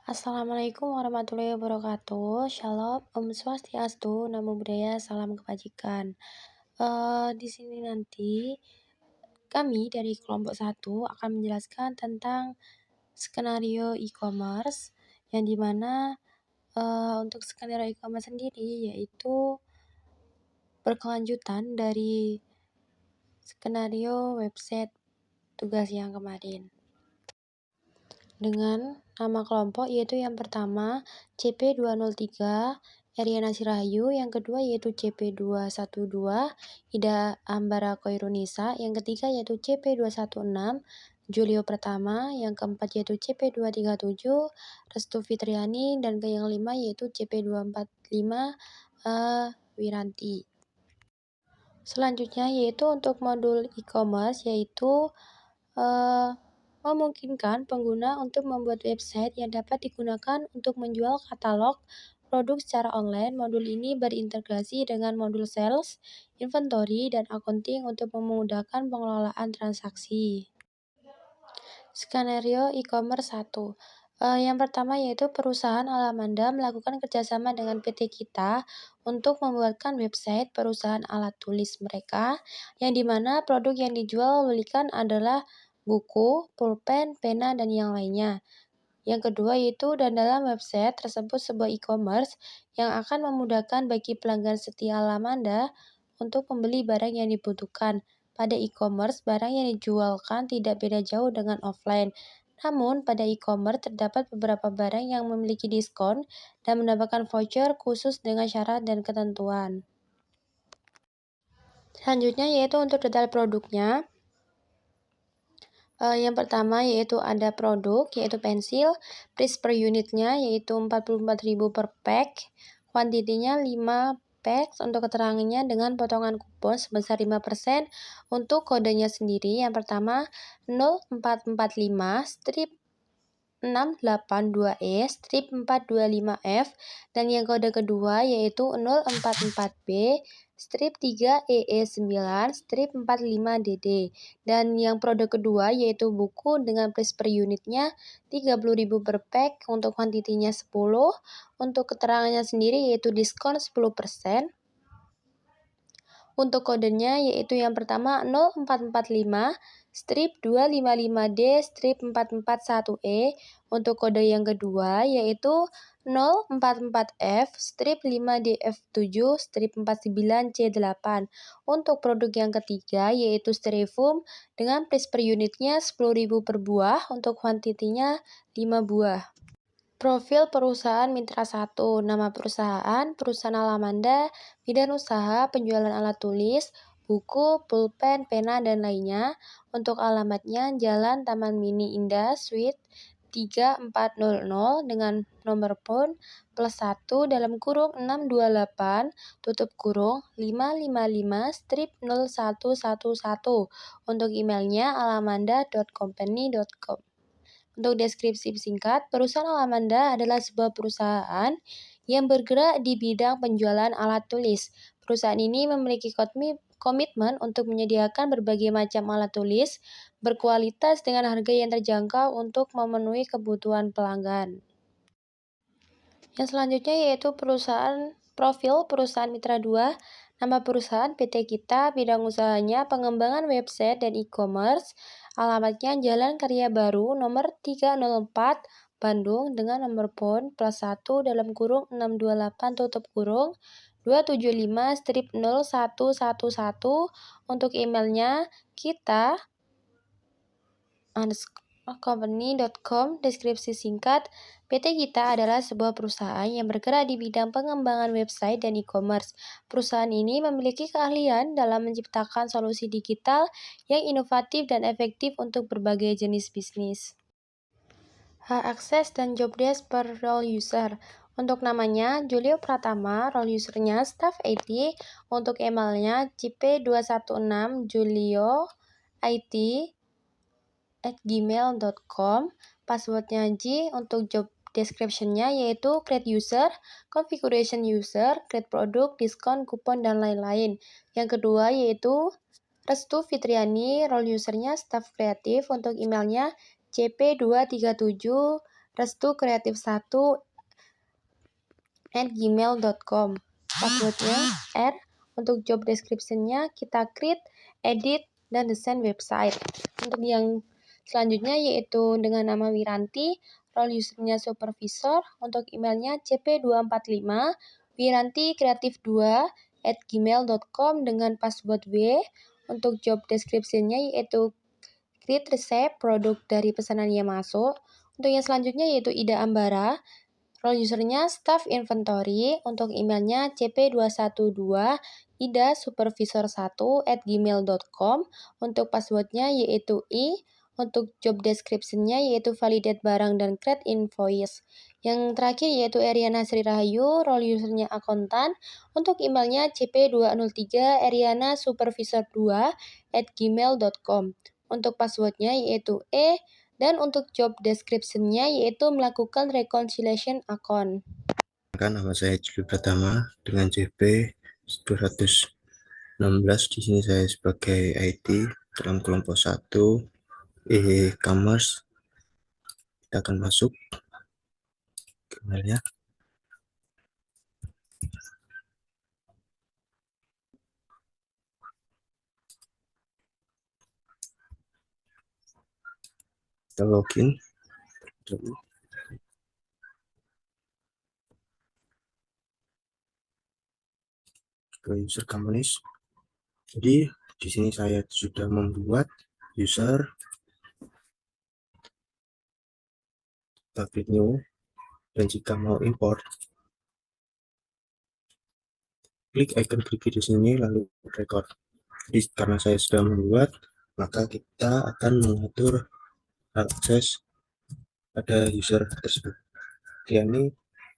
Assalamualaikum warahmatullahi wabarakatuh. Shalom, Om Swastiastu, Namo Buddhaya, Salam Kebajikan. Di sini nanti kami dari kelompok 1 akan menjelaskan tentang skenario e-commerce yang dimana untuk skenario e-commerce sendiri yaitu berkelanjutan dari skenario website tugas yang kemarin. Dengan nama kelompok yaitu yang pertama CP203 Eriana Sirahayu, yang kedua yaitu CP212 Ida Ambara Koirunisa, yang ketiga yaitu CP216 Julio Pertama, yang keempat yaitu CP237 Restu Fitriani, dan yang kelima yaitu CP245 Wiranti. Selanjutnya yaitu untuk modul e-commerce yaitu memungkinkan pengguna untuk membuat website yang dapat digunakan untuk menjual katalog produk secara online. Modul ini berintegrasi dengan modul sales, inventory, dan accounting untuk memudahkan pengelolaan transaksi. Skenario e-commerce 1. Yang pertama yaitu perusahaan Alamanda melakukan kerjasama dengan PT Kita untuk membuatkan website perusahaan alat tulis mereka, yang dimana produk yang dijual belikan adalah buku, pulpen, pena, dan yang lainnya. Yang kedua yaitu dan dalam website tersebut sebuah e-commerce yang akan memudahkan bagi pelanggan setia Alamanda untuk membeli barang yang dibutuhkan. Pada e-commerce, barang yang dijualkan tidak beda jauh dengan offline. Namun, pada e-commerce terdapat beberapa barang yang memiliki diskon dan mendapatkan voucher khusus dengan syarat dan ketentuan. Selanjutnya yaitu untuk detail produknya. Yang pertama yaitu ada produk, yaitu pensil, price per unitnya yaitu 44.000 per pack, kuantitinya 5 pack, untuk keterangannya dengan potongan kupon sebesar 5%. Untuk kodenya sendiri, yang pertama 0445 strip 682E strip 425F, dan yang kode kedua yaitu 044B strip 3EE9 strip 45DD, dan yang produk kedua yaitu buku dengan price per unitnya 30.000 per pack, untuk kuantitinya 10, untuk keterangannya sendiri yaitu diskon 10%. Untuk kodenya yaitu yang pertama 0445 strip 255D strip 441E, untuk kode yang kedua yaitu 044F strip 5DF7 strip 49C8. Untuk produk yang ketiga yaitu styrofoam dengan price per unitnya 10.000 per buah, untuk kuantitinya 5 buah. Profil perusahaan Mitra 1, nama perusahaan Alamanda, bidang usaha penjualan alat tulis, buku, pulpen, pena, dan lainnya. Untuk alamatnya Jalan Taman Mini Indah Suite 3400 dengan nomor PUN +1 dalam kurung 628 tutup kurung 555 strip 0111. Untuk emailnya alamanda.company.com. Untuk deskripsi singkat, perusahaan Alamanda adalah sebuah perusahaan yang bergerak di bidang penjualan alat tulis. Perusahaan ini memiliki komitmen untuk menyediakan berbagai macam alat tulis berkualitas dengan harga yang terjangkau untuk memenuhi kebutuhan pelanggan. Yang selanjutnya yaitu profil perusahaan Mitra 2, nama perusahaan PT Kita, bidang usahanya pengembangan website dan e-commerce, alamatnya Jalan Karya Baru nomor 304 Bandung dengan nomor PUN +1 dalam kurung 628 tutup kurung 275 strip 0111. Untuk emailnya kita company.com. Deskripsi singkat, PT Kita adalah sebuah perusahaan yang bergerak di bidang pengembangan website dan e-commerce. Perusahaan ini memiliki keahlian dalam menciptakan solusi digital yang inovatif dan efektif untuk berbagai jenis bisnis. Hak akses dan job desk per role user. Untuk namanya Julio Pratama, role usernya staff IT, untuk emailnya cp216julioit@gmail.com. Passwordnya G. Untuk job description-nya yaitu create user, configuration user, create produk, diskon, kupon, dan lain-lain. Yang kedua yaitu Restu Fitriani, role usernya staff kreatif, untuk emailnya cp237 restukreatif1@gmail.com. Passwordnya R. Untuk job description-nya kita create, edit, dan desain website. Untuk yang selanjutnya yaitu dengan nama Wiranti, role usernya supervisor, untuk emailnya cp245 wirantikreatif2@gmail.com dengan password W. Untuk job description-nya yaitu create resep produk dari pesanan yang masuk. Untuk yang selanjutnya yaitu Ida Ambara, role usernya staff inventory, untuk emailnya cp212 idasupervisor1@gmail.com, untuk passwordnya yaitu I, untuk job description-nya yaitu validate barang dan create invoice. Yang terakhir yaitu Eriana Sri Rahayu, role usernya akuntan, untuk emailnya cp203 erianasupervisor2@gmail.com, untuk passwordnya yaitu E, dan untuk job description-nya yaitu melakukan reconciliation account. Nama saya Juli Pratama dengan JP 216. Di sini saya sebagai IT dalam kelompok 1 e-commerce. Kita akan masuk ke emailnya. Kita login dulu ke user companies. Jadi di sini saya sudah membuat user, create new, dan jika mau import klik icon preview di sini lalu record. Jadi karena saya sudah membuat, maka kita akan mengatur akses pada user tersebut. Ini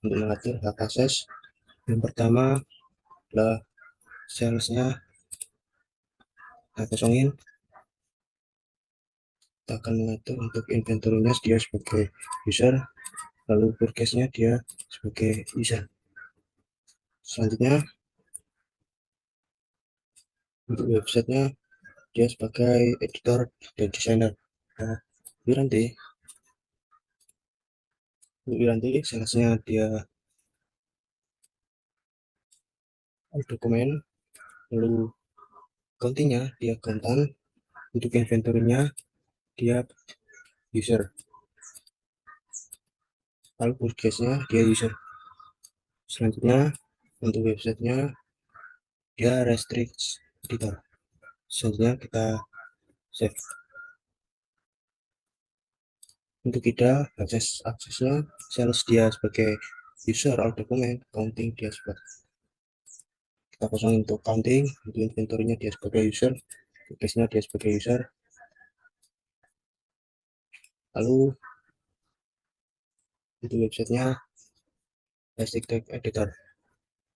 untuk mengatur hak akses, yang pertama adalah salesnya kita kosongin. Kita akan mengatur untuk inventory-nya dia sebagai user, lalu purchase-nya dia sebagai user. Selanjutnya untuk website-nya dia sebagai editor dan desainer. Nah, Wiranti, salesnya dia dokumen, lalu accounting-nya dia akuntan, untuk inventory-nya dia user, lalu purchase-nya dia user. Selanjutnya untuk website-nya dia restrict editor. Selanjutnya kita save. Untuk kita aksesnya sales dia sebagai user, all dokumen, counting dia sebagai, kita kosongin untuk counting, untuk inventory-nya dia sebagai user, case-nya dia sebagai user. Lalu untuk website-nya restrict editor,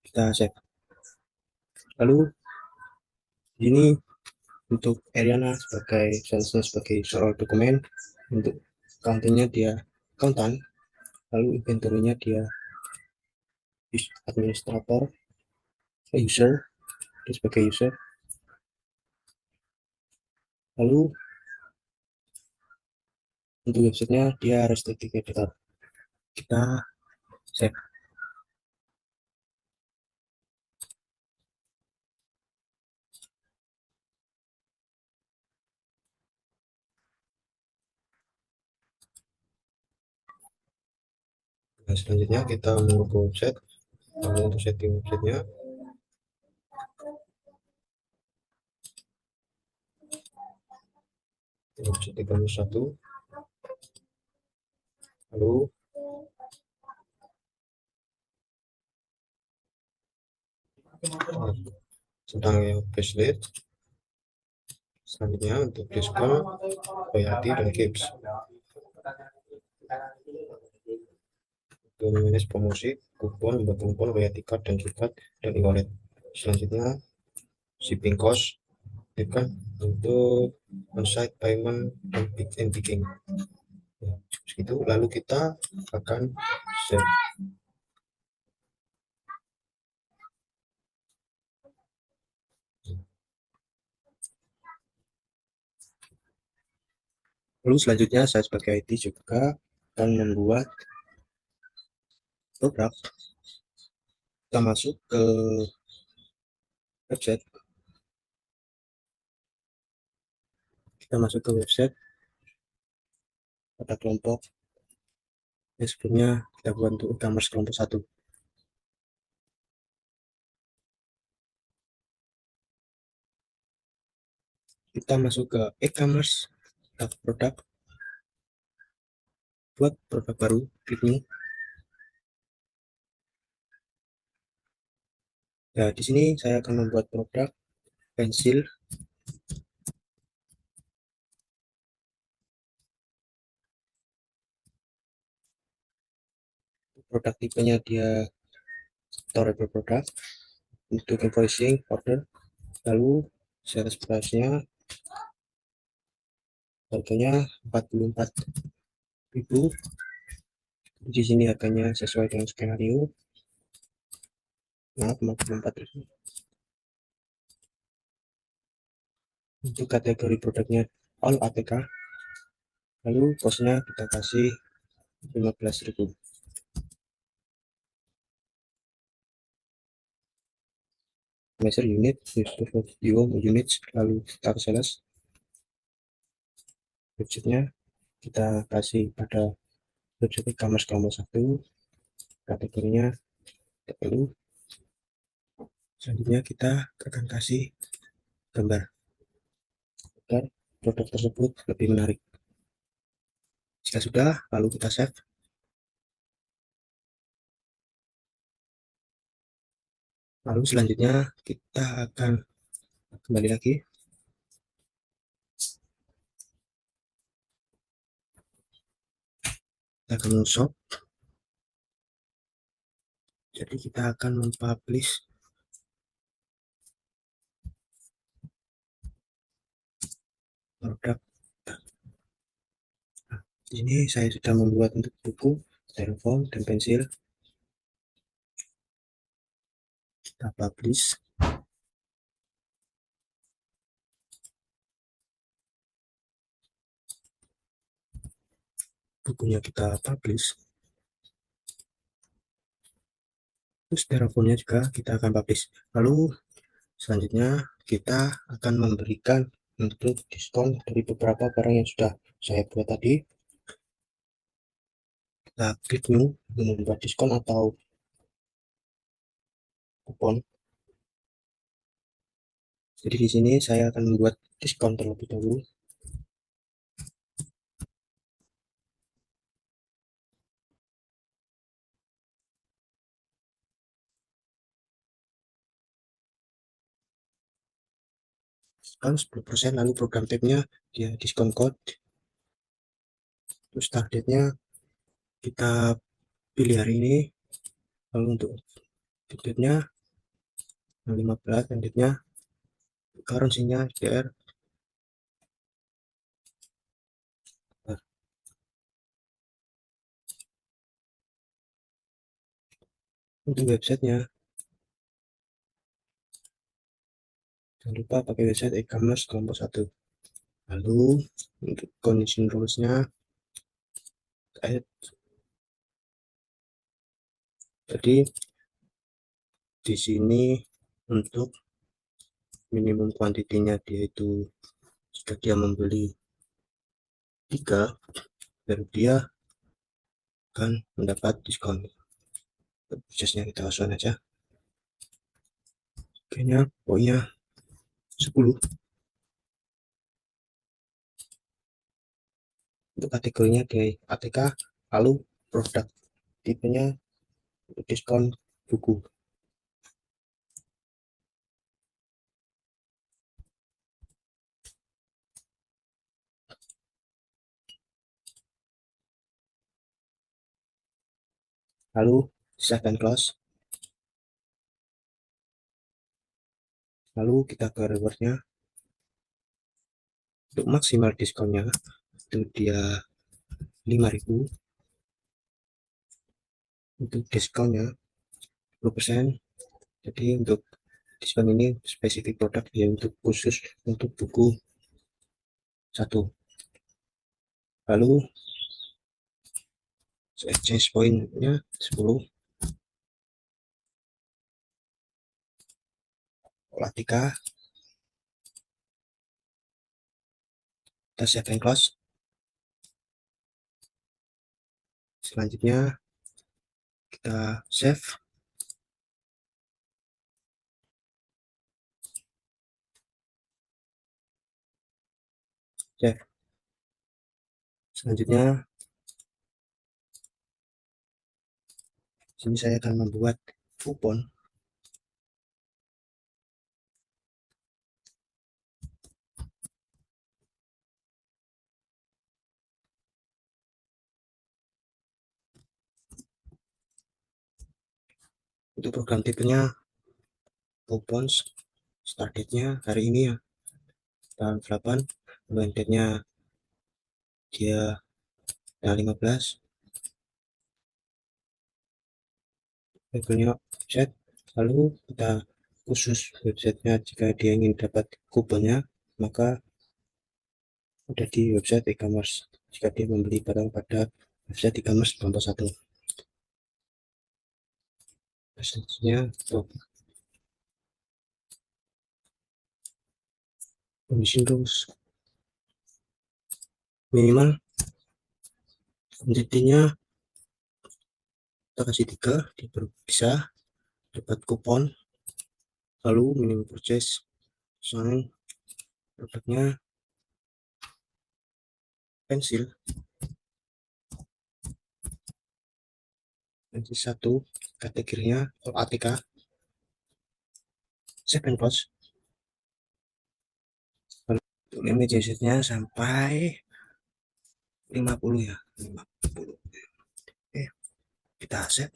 kita save. Lalu ini untuk Ariana sebagai salesnya sebagai user, all dokumen, untuk counting-nya dia accountant, lalu inventory-nya dia administrator, user, dia sebagai user. Lalu untuk websitenya dia restricted editor, kita save. Nah, selanjutnya kita mau ke website. Lalu untuk setting websitenya website 31, lalu tentang yang facelift. Selanjutnya untuk diskon, royalty, dan gips. Untuk manage promosi, kupon, kupon, royalty card, dan gift dan e-wallet. Selanjutnya shipping cost, kan untuk on-site payment and picking. Itu lalu kita akan save. Lalu selanjutnya saya sebagai IT juga akan membuat produk. Kita masuk ke website. Pada kelompok yang sebelumnya kita buat untuk e-commerce kelompok 1. Kita masuk ke e-commerce, produk, buat produk baru, klik new. Nah, di sini saya akan membuat produk pensil. Produk tipenya dia storable product. Untuk invoicing order, lalu sales price-nya harganya 44.000. Di sini harganya sesuai dengan skenario. Nah, 44.000. Untuk kategori produknya all APK. Lalu costnya kita kasih 15.000. Measure unit, units, lalu kita ke sales. Budgetnya kita kasih pada budget e-commerce kelompok 1. Kategorinya perlu. Selanjutnya kita akan kasih gambar agar produk tersebut lebih menarik. Jika sudah, lalu kita save. Lalu selanjutnya kita akan kembali lagi. Kita akan shop. Jadi kita akan mempublish produk. Nah, di sini saya sudah membuat untuk buku, styrofoam, dan pensil. Kita publish. Bukunya kita publish. Terus styrofoamnya juga kita akan publish. Lalu selanjutnya kita akan memberikan untuk diskon dari beberapa barang yang sudah saya buat tadi. Kita klik new untuk membuat diskon atau kupon. Jadi di sini saya akan membuat diskon terlebih dahulu. Diskon 10%, lalu program tab-nya dia diskon code. Terus targetnya kita pilih hari ini. Lalu untuk debitnya 15, kreditnya currency-nya DR. Nah, untuk websitenya jangan lupa pakai website e-commerce kelompok 1. Lalu untuk condition rules-nya jadi di sini untuk minimum kuantitinya dia itu jika dia membeli 3, baru dia akan mendapat diskon. Prosesnya kita langsung aja. Kayaknya pokoknya 10. Untuk kategorinya di ATK, lalu produk tipenya diskon buku. Lalu save and close. Lalu kita ke rewardnya. Untuk maksimal diskonnya itu dia 5.000. Untuk diskonnya 10%. Jadi untuk diskon ini spesifik produk ya, untuk khusus untuk buku 1. Lalu exchange pointnya 10, olah 3, kita save and close. Selanjutnya kita save, selanjutnya sini saya akan membuat kupon. Untuk program tipenya coupons, start date-nya hari ini ya, tanggal 8, end date-nya dia tanggal 15, labelnya website, lalu kita khusus websitenya. Jika dia ingin dapat kuponnya, maka ada di website e-commerce jika dia membeli barang pada website e-commerce contoh 1. Selanjutnya untuk finishing rules, minimal quantity-nya kita kasih 3, dia baru bisa dapat kupon. Lalu minimum purchase, misalnya produknya pensil 1, kategorinya ATK, save and close. Untuk limit usage-nya sampai 50 ya, 50. Oke, kita save.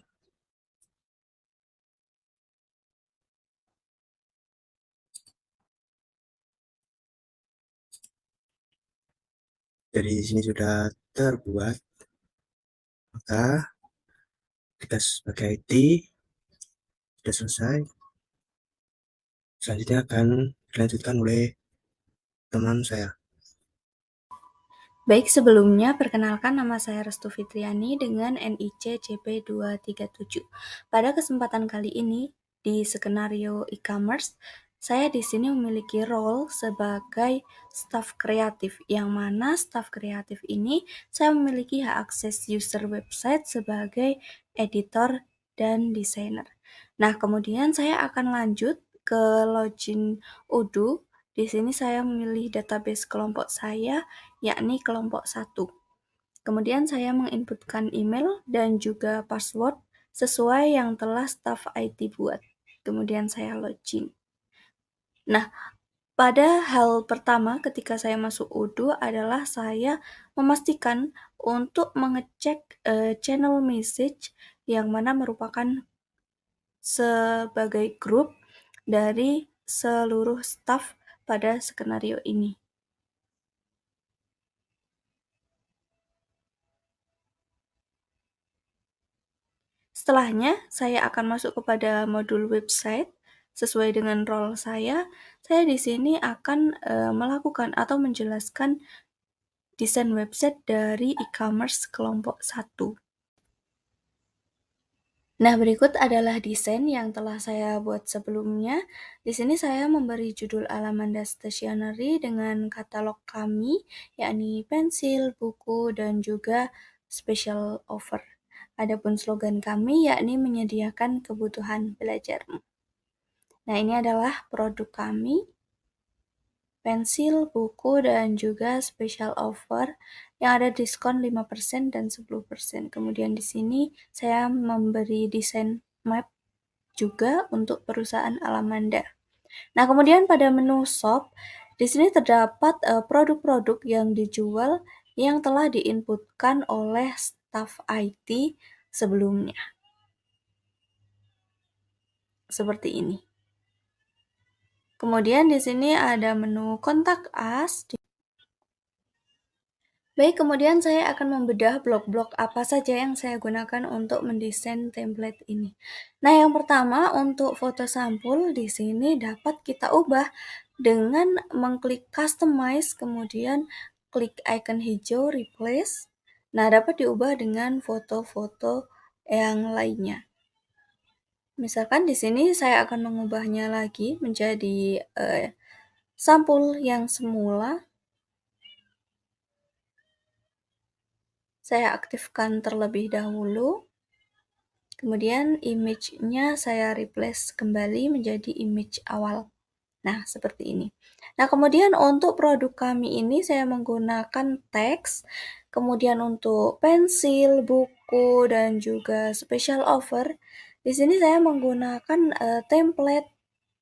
Dari sini sudah terbuat, maka kita sebagai IT sudah selesai. Selanjutnya akan dilanjutkan oleh teman saya. Baik, sebelumnya perkenalkan nama saya Restu Fitriani dengan NIC CP237. Pada kesempatan kali ini di skenario e-commerce, saya di sini memiliki role sebagai staf kreatif, yang mana staf kreatif ini saya memiliki hak akses user website sebagai editor dan desainer. Nah, kemudian saya akan lanjut ke login Odoo. Di sini saya memilih database kelompok saya, yakni kelompok 1. Kemudian saya menginputkan email dan juga password sesuai yang telah staf IT buat. Kemudian saya login. Nah, pada hal pertama ketika saya masuk Odoo adalah saya memastikan untuk mengecek channel message yang mana merupakan sebagai grup dari seluruh staf pada skenario ini. Setelahnya, saya akan masuk kepada modul website sesuai dengan role saya. Saya di sini akan melakukan atau menjelaskan desain website dari e-commerce kelompok 1. Nah, berikut adalah desain yang telah saya buat sebelumnya. Di sini saya memberi judul Alamanda Stationery dengan katalog kami, yakni pensil, buku, dan juga special offer. Adapun slogan kami yakni menyediakan kebutuhan belajarmu. Nah, ini adalah produk kami, pensil, buku, dan juga special offer yang ada diskon 5% dan 10%. Kemudian di sini saya memberi desain map juga untuk perusahaan Alamanda. Nah, kemudian pada menu shop, di sini terdapat produk-produk yang dijual yang telah diinputkan oleh staf IT sebelumnya. Seperti ini. Kemudian di sini ada menu kontak us. Baik, kemudian saya akan membedah blok-blok apa saja yang saya gunakan untuk mendesain template ini. Nah, yang pertama untuk foto sampul di sini dapat kita ubah dengan mengklik customize, kemudian klik icon hijau replace. Nah, dapat diubah dengan foto-foto yang lainnya. Misalkan di sini saya akan mengubahnya lagi menjadi sampul yang semula. Saya aktifkan terlebih dahulu. Kemudian image-nya saya replace kembali menjadi image awal. Nah, seperti ini. Nah, kemudian untuk produk kami ini saya menggunakan teks, kemudian untuk pensil, buku, dan juga special offer. Di sini saya menggunakan template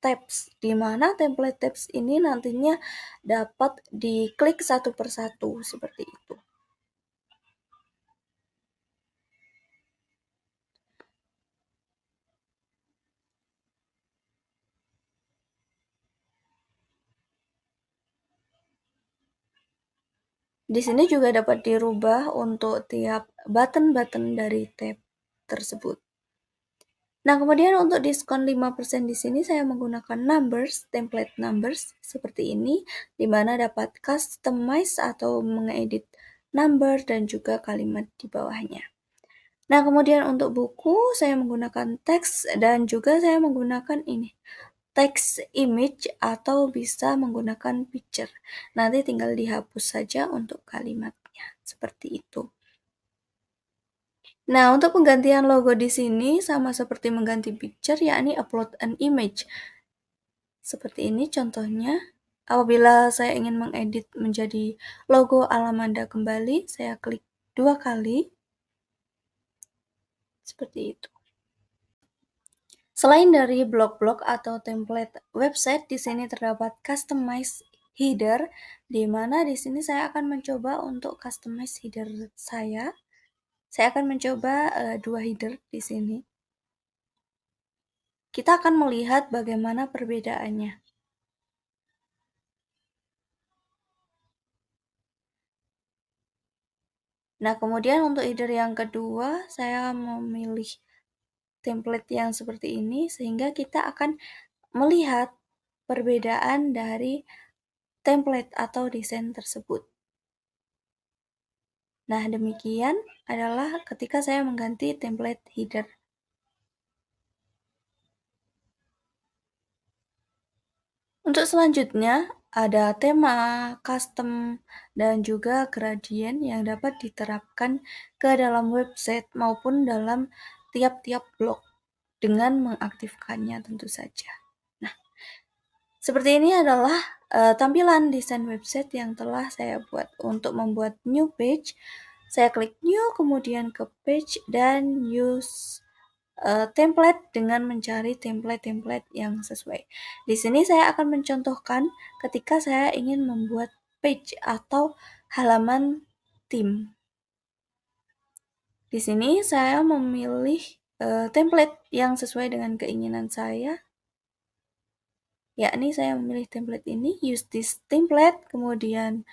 tabs, di mana template tabs ini nantinya dapat diklik satu persatu seperti itu. Di sini juga dapat dirubah untuk tiap button-button dari tab tersebut. Nah, kemudian untuk diskon 5% di sini saya menggunakan numbers, template numbers seperti ini, di mana dapat customize atau mengedit number dan juga kalimat di bawahnya. Nah, kemudian untuk buku saya menggunakan teks dan juga saya menggunakan ini, text image atau bisa menggunakan picture. Nanti tinggal dihapus saja untuk kalimatnya, seperti itu. Nah, untuk penggantian logo di sini sama seperti mengganti picture, yakni upload an image. Seperti ini contohnya. Apabila saya ingin mengedit menjadi logo Alamanda kembali, saya klik 2 kali. Seperti itu. Selain dari blok-blok atau template website, di sini terdapat customize header, di mana di sini saya akan mencoba untuk customize header saya. Saya akan mencoba 2 header di sini. Kita akan melihat bagaimana perbedaannya. Nah, kemudian untuk header yang kedua, saya memilih template yang seperti ini, sehingga kita akan melihat perbedaan dari template atau desain tersebut. Nah, demikian adalah ketika saya mengganti template header. Untuk selanjutnya, ada tema, custom, dan juga gradient yang dapat diterapkan ke dalam website maupun dalam tiap-tiap blog dengan mengaktifkannya tentu saja. Nah, seperti ini adalah tampilan desain website yang telah saya buat. Untuk membuat new page, saya klik new, kemudian ke page, dan use template dengan mencari template-template yang sesuai. Di sini saya akan mencontohkan ketika saya ingin membuat page atau halaman tim. Di sini saya memilih template yang sesuai dengan keinginan saya, yakni saya memilih template ini, use this template, kemudian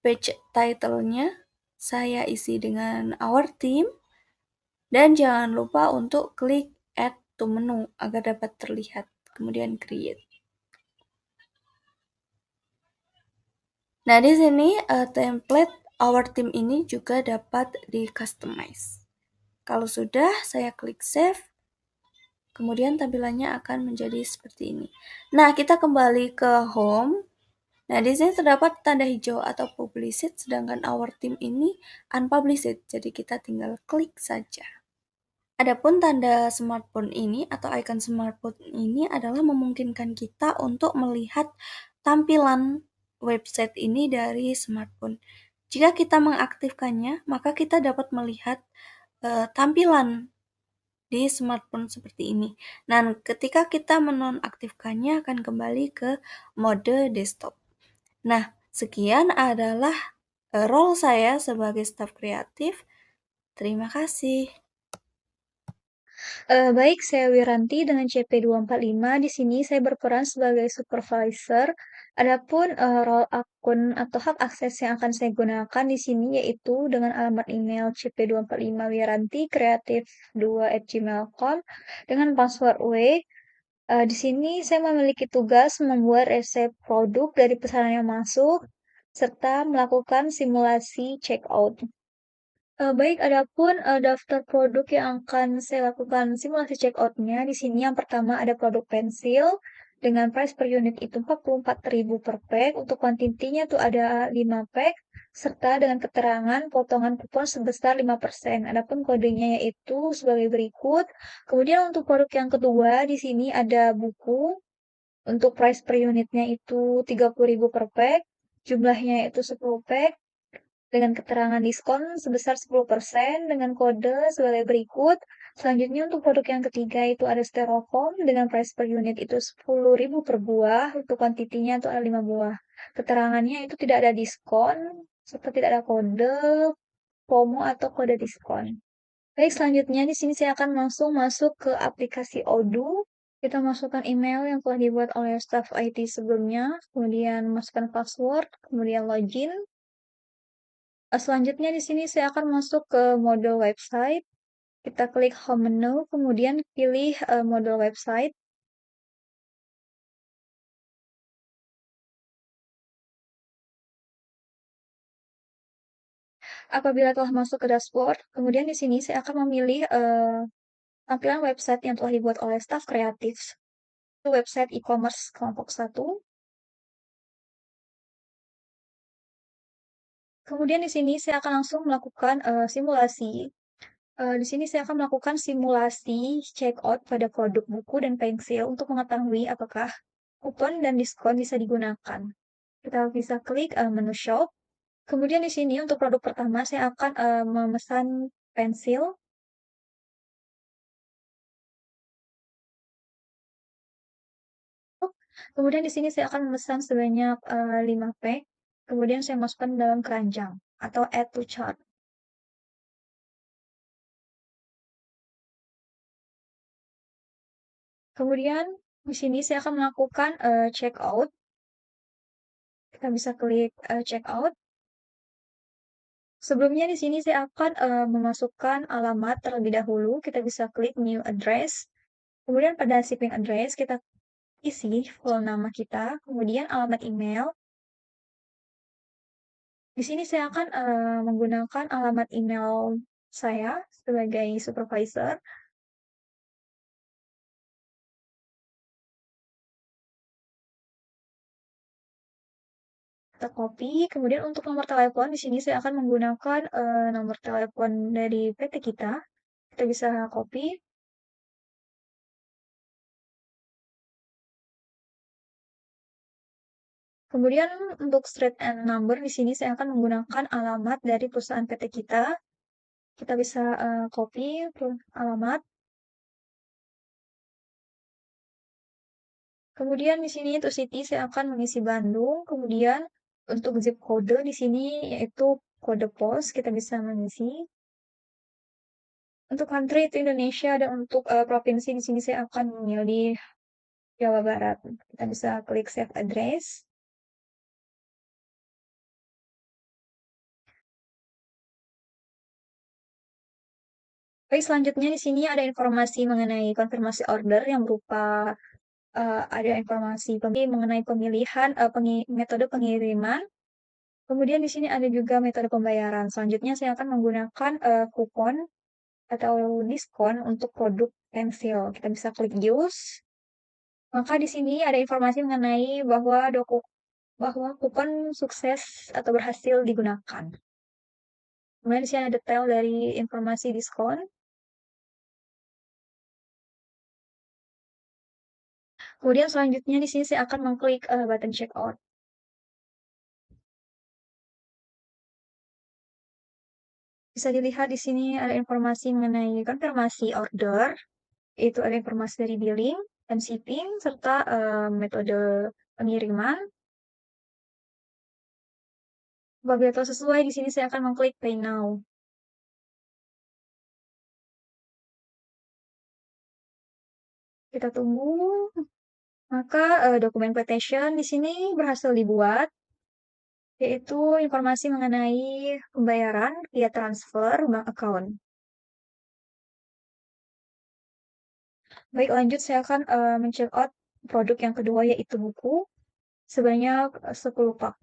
page title-nya saya isi dengan our team, dan jangan lupa untuk klik add to menu agar dapat terlihat, kemudian create. Nah, di sini template our team ini juga dapat di customize. Kalau sudah, saya klik save. Kemudian tampilannya akan menjadi seperti ini. Nah, kita kembali ke home. Nah, di sini terdapat tanda hijau atau published, sedangkan our team ini unpublished. Jadi kita tinggal klik saja. Adapun tanda smartphone ini atau icon smartphone ini adalah memungkinkan kita untuk melihat tampilan website ini dari smartphone. Jika kita mengaktifkannya, maka kita dapat melihat tampilan di smartphone seperti ini. Nah, ketika kita menonaktifkannya akan kembali ke mode desktop. Nah, sekian adalah role saya sebagai staf kreatif. Terima kasih. Baik, saya Wiranti dengan CP245. Di sini saya berperan sebagai supervisor. Adapun role akun atau hak akses yang akan saya gunakan di sini yaitu dengan alamat email CP245Wiranti kreatif2@gmail.com dengan password W. Di sini saya memiliki tugas membuat resep produk dari pesanan yang masuk serta melakukan simulasi checkout. Baik, adapun daftar produk yang akan saya lakukan simulasi checkout-nya, di sini yang pertama ada produk pensil dengan price per unit itu 44.000 per pack. Untuk kuantitinya tuh ada 5 pack serta dengan keterangan potongan kupon sebesar 5%. Adapun kodenya yaitu sebagai berikut. Kemudian untuk produk yang kedua di sini ada buku. Untuk price per unitnya itu 30.000 per pack. Jumlahnya itu 10 pack dengan keterangan diskon sebesar 10% dengan kode sebagai berikut. Selanjutnya untuk produk yang ketiga itu ada styrofoam dengan price per unit itu 10.000 per buah, untuk kuantitinya itu ada 5 buah. Keterangannya itu tidak ada diskon, serta tidak ada kode promo atau kode diskon. Baik, selanjutnya di sini saya akan langsung masuk ke aplikasi Odoo. Kita masukkan email yang telah dibuat oleh staff IT sebelumnya, kemudian masukkan password, kemudian login. Selanjutnya di sini saya akan masuk ke mode website. Kita klik home menu, kemudian pilih mode website. Apabila telah masuk ke dashboard, kemudian di sini saya akan memilih tampilan website yang telah dibuat oleh staff kreatif. Itu website e-commerce kelompok 1. Kemudian di sini saya akan langsung melakukan simulasi. Di sini saya akan melakukan simulasi checkout pada produk buku dan pensil untuk mengetahui apakah kupon dan diskon bisa digunakan. Kita bisa klik menu shop. Kemudian di sini untuk produk pertama saya akan memesan pensil. Kemudian di sini saya akan memesan sebanyak 5 pack. Kemudian saya masukkan dalam keranjang atau add to cart. Kemudian di sini saya akan melakukan checkout. Kita bisa klik checkout. Sebelumnya di sini saya akan memasukkan alamat terlebih dahulu. Kita bisa klik new address. Kemudian pada shipping address kita isi full nama kita, kemudian alamat email. Di sini saya akan menggunakan alamat email saya sebagai supervisor. Kita copy, kemudian untuk nomor telepon di sini saya akan menggunakan nomor telepon dari PT kita. Kita bisa copy. Kemudian untuk street and number di sini saya akan menggunakan alamat dari perusahaan PT kita. Kita bisa copy alamat. Kemudian di sini untuk city saya akan mengisi Bandung. Kemudian untuk zip kode di sini yaitu kode pos kita bisa mengisi. Untuk country itu Indonesia dan untuk provinsi di sini saya akan memilih Jawa Barat. Kita bisa klik save address. Baik, selanjutnya di sini ada informasi mengenai konfirmasi order yang berupa ada informasi mengenai pemilihan metode pengiriman. Kemudian di sini ada juga metode pembayaran. Selanjutnya saya akan menggunakan kupon atau diskon untuk produk pensil. Kita bisa klik use. Maka di sini ada informasi mengenai bahwa kupon sukses atau berhasil digunakan. Kemudian di sini ada detail dari informasi diskon. Kemudian selanjutnya di sini saya akan mengklik button checkout. Bisa dilihat di sini ada informasi mengenai konfirmasi order, itu ada informasi dari billing dan shipping serta metode pengiriman. Apabila telah sesuai di sini saya akan mengklik pay now. Kita tunggu. Maka dokumen quotation di sini berhasil dibuat, yaitu informasi mengenai pembayaran via transfer bank account. Baik, lanjut saya akan men-check out produk yang kedua yaitu buku sebanyak 10 pak.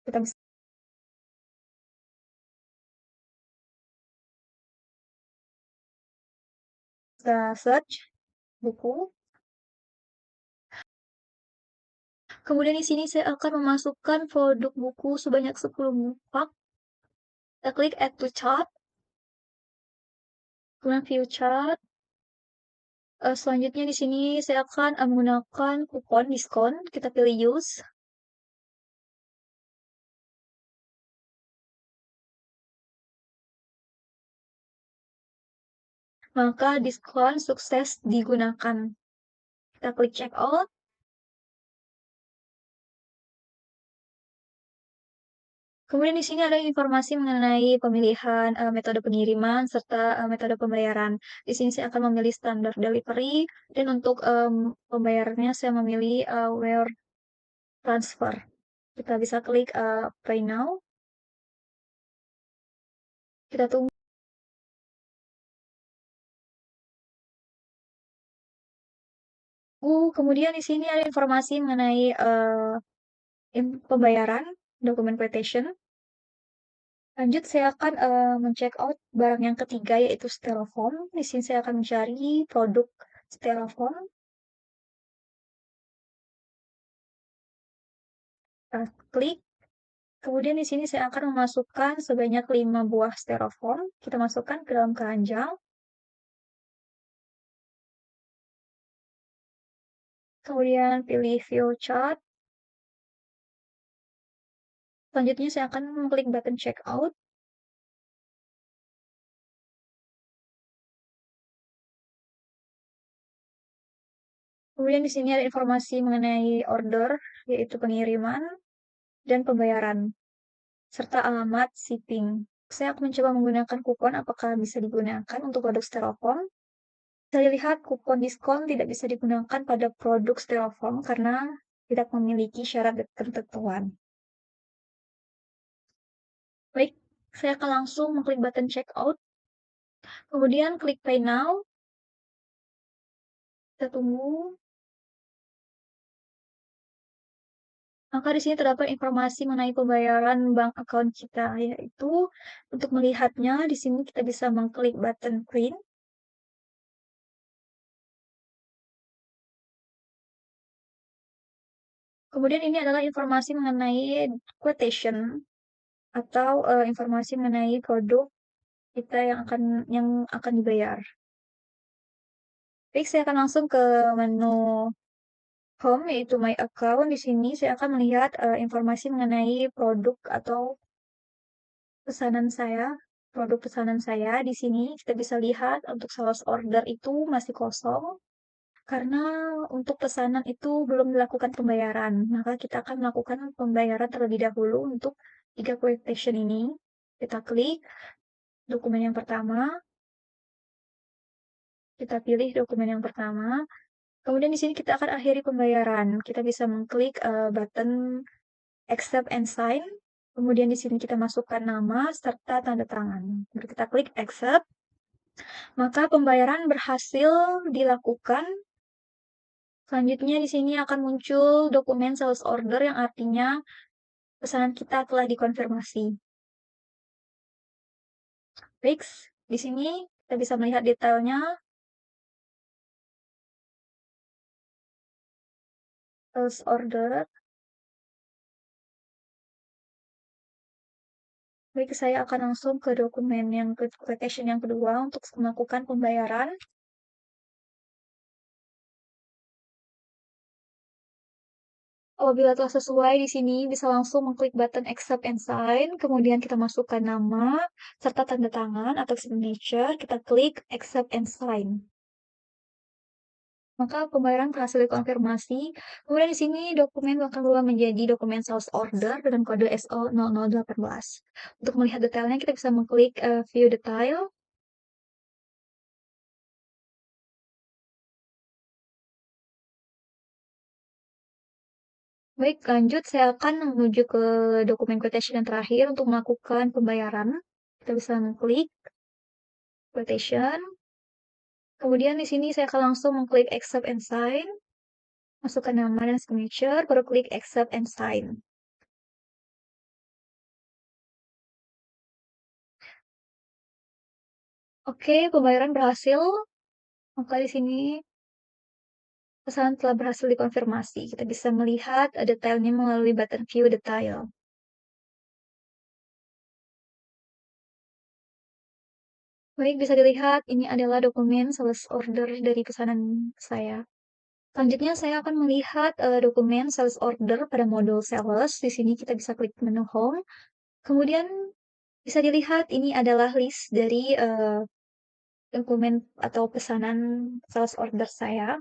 Kita bisa Kita search buku. Kemudian di sini saya akan memasukkan produk buku sebanyak 10 pak. Kita klik add to chart. Kemudian view chart. Selanjutnya di sini saya akan menggunakan kupon diskon. Kita pilih use. Maka diskon sukses digunakan. Kita klik check out. Kemudian di sini ada informasi mengenai pemilihan metode pengiriman serta metode pembayaran. Di sini saya akan memilih standar delivery dan untuk pembayarannya saya memilih wire transfer. Kita bisa klik pay now. Kita tunggu. Kemudian di sini ada informasi mengenai pembayaran, dokumen quotation. Lanjut, saya akan men-check out barang yang ketiga yaitu styrofoam. Di sini saya akan mencari produk styrofoam. Kita klik. Kemudian di sini saya akan memasukkan sebanyak 5 buah styrofoam. Kita masukkan ke dalam keranjang. Kemudian pilih view chart. Selanjutnya saya akan mengklik button check out. Kemudian di sini ada informasi mengenai order, yaitu pengiriman dan pembayaran, serta alamat shipping. Saya akan mencoba menggunakan kupon apakah bisa digunakan untuk produk styrofoam. Saya lihat kupon diskon tidak bisa digunakan pada produk styrofoam karena tidak memiliki syarat dan ketentuan. Baik, saya akan langsung mengklik button check out. Kemudian klik pay now. Kita tunggu. Maka di sini terdapat informasi mengenai pembayaran bank account kita, yaitu untuk melihatnya di sini kita bisa mengklik button print. Kemudian ini adalah informasi mengenai quotation atau informasi mengenai produk kita yang akan dibayar. Baik, saya akan langsung ke menu home yaitu my account. Di sini saya akan melihat informasi mengenai produk atau pesanan saya, produk pesanan saya. Di sini kita bisa lihat untuk sales order itu masih kosong karena untuk pesanan itu belum dilakukan pembayaran. Maka kita akan melakukan pembayaran terlebih dahulu untuk 3 quotation ini. Kita klik dokumen yang pertama. Kita pilih dokumen yang pertama. Kemudian di sini kita akan akhiri pembayaran. Kita bisa mengklik button accept and sign. Kemudian di sini kita masukkan nama serta tanda tangan. Baru kita klik accept. Maka pembayaran berhasil dilakukan. Selanjutnya di sini akan muncul dokumen sales order yang artinya pesanan kita telah dikonfirmasi. Baik, di sini kita bisa melihat detailnya. Sales order. Baik, saya akan langsung ke dokumen yang ke quotation yang kedua untuk melakukan pembayaran. Apabila telah sesuai di sini bisa langsung mengklik button accept and sign, kemudian kita masukkan nama serta tanda tangan atau signature, kita klik accept and sign. Maka pembayaran berhasil dikonfirmasi. Kemudian di sini dokumen akan berubah menjadi dokumen sales order dengan kode SO0018. Untuk melihat detailnya kita bisa mengklik view detail. Baik, lanjut saya akan menuju ke dokumen quotation yang terakhir untuk melakukan pembayaran. Kita bisa mengklik quotation. Kemudian di sini saya akan langsung mengklik accept and sign. Masukkan nama dan signature, baru klik accept and sign. Oke, pembayaran berhasil. Maka di sini pesanan telah berhasil dikonfirmasi. Kita bisa melihat detailnya melalui button View Detail. Baik, bisa dilihat ini adalah dokumen sales order dari pesanan saya. Selanjutnya saya akan melihat dokumen sales order pada modul sales. Di sini kita bisa klik menu Home. Kemudian bisa dilihat ini adalah list dari dokumen atau pesanan sales order saya.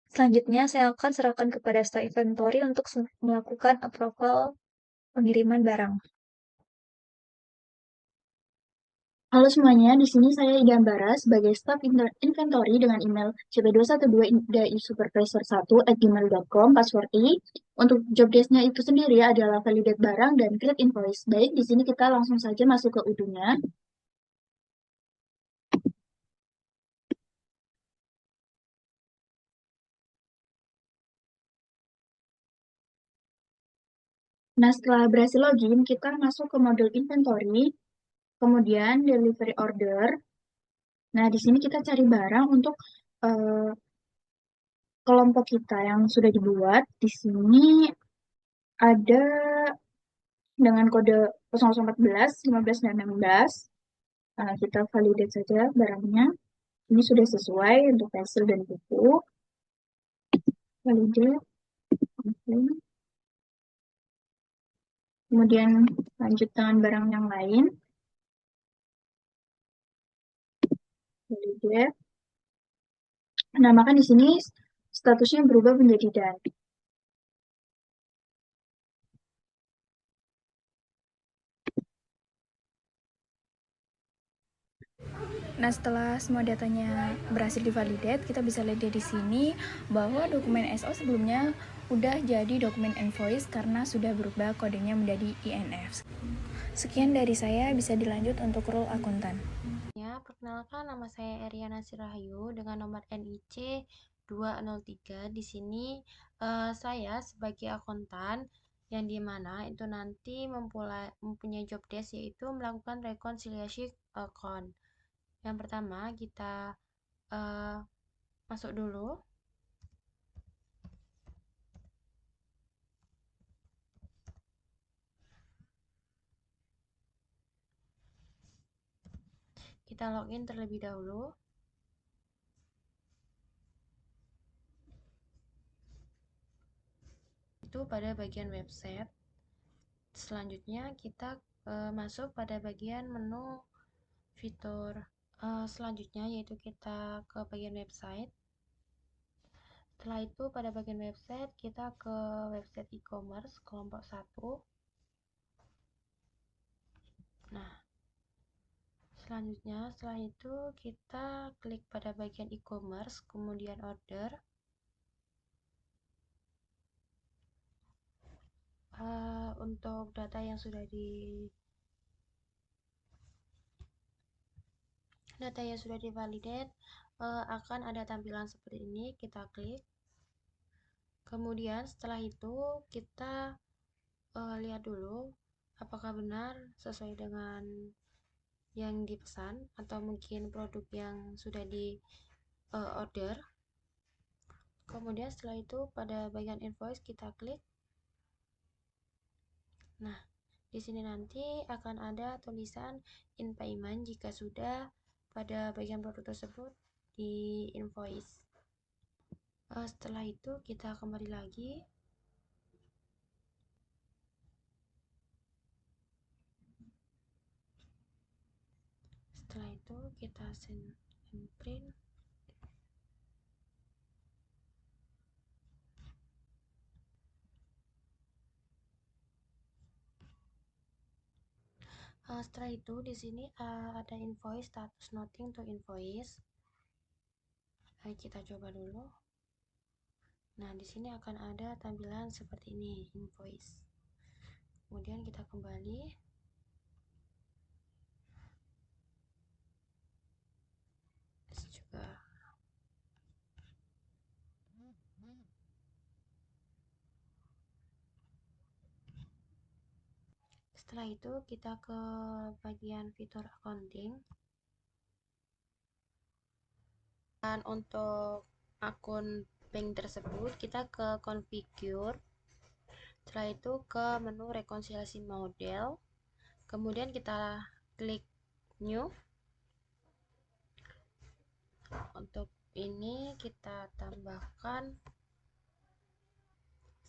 Selanjutnya saya akan serahkan kepada staff inventory untuk melakukan approval pengiriman barang. Halo semuanya, di sini saya Ida Ambara sebagai staf inventory dengan email cp212idasupervisor1@gmail.com, password I. Untuk job desk-nya itu sendiri adalah validate barang dan create invoice. Baik, di sini kita langsung saja masuk ke UDU-nya. Nah, setelah berhasil login, kita masuk ke modul inventory, kemudian delivery order. Nah, di sini kita cari barang untuk kelompok kita yang sudah dibuat. Di sini ada dengan kode 0014, 15, dan 16. Kita validate saja barangnya. Ini sudah sesuai untuk hasil dan buku. Validate. Okay. Kemudian lanjut dengan barang yang lain. Validate. Nah, maka di sini statusnya berubah menjadi done. Nah, setelah semua datanya berhasil divalidate, kita bisa lihat di sini bahwa dokumen SO sebelumnya udah jadi dokumen invoice karena sudah berubah kodenya menjadi INF. Sekian dari saya, bisa dilanjut untuk role akuntan. Ya, perkenalkan, nama saya Eriana Sirahayu dengan nomor NIC 203. Di sini saya sebagai akuntan yang dimana itu nanti mempunyai job desk yaitu melakukan rekonsiliasi account. Yang pertama kita masuk dulu. Kita login terlebih dahulu. Itu pada bagian website. Selanjutnya kita masuk pada bagian menu fitur selanjutnya, yaitu kita ke bagian website. Setelah itu pada bagian website kita ke website e-commerce kelompok 1. Nah, selanjutnya setelah itu kita klik pada bagian e-commerce, kemudian order. Untuk data yang sudah divalidate akan ada tampilan seperti ini. Kita klik. Kemudian setelah itu kita lihat dulu apakah benar sesuai dengan yang dipesan atau mungkin produk yang sudah di order. Kemudian setelah itu pada bagian invoice kita klik. Nah, di sini nanti akan ada tulisan in payment jika sudah pada bagian produk tersebut di invoice. Setelah itu kita kembali lagi. Setelah itu kita send and print. Setelah itu di sini ada invoice status nothing to invoice. Kita coba dulu. Nah, di sini akan ada tampilan seperti ini, invoice. Kemudian kita kembali. Juga setelah itu kita ke bagian fitur accounting. Dan untuk akun bank tersebut, kita ke configure, setelah itu ke menu rekonsiliasi model, kemudian kita klik new. Untuk ini kita tambahkan,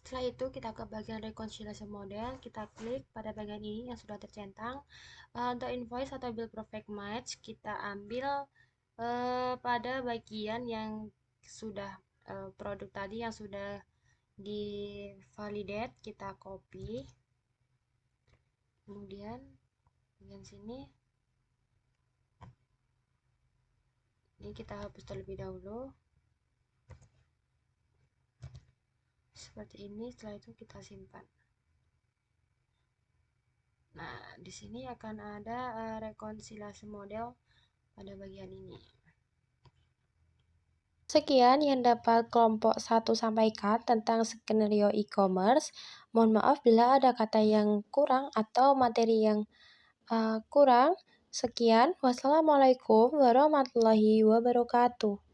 setelah itu kita ke bagian rekonsiliasi model, kita klik pada bagian ini yang sudah tercentang. Untuk invoice atau bill perfect match, kita ambil pada bagian yang sudah produk tadi yang sudah di validate, kita copy, kemudian bagian sini ini kita hapus terlebih dahulu seperti ini. Setelah itu kita simpan. Nah, di sini akan ada rekonsiliasi model pada bagian ini. Sekian yang dapat kelompok 1 sampaikan tentang skenario e-commerce. Mohon maaf bila ada kata yang kurang atau materi yang kurang. Sekian, wassalamualaikum warahmatullahi wabarakatuh.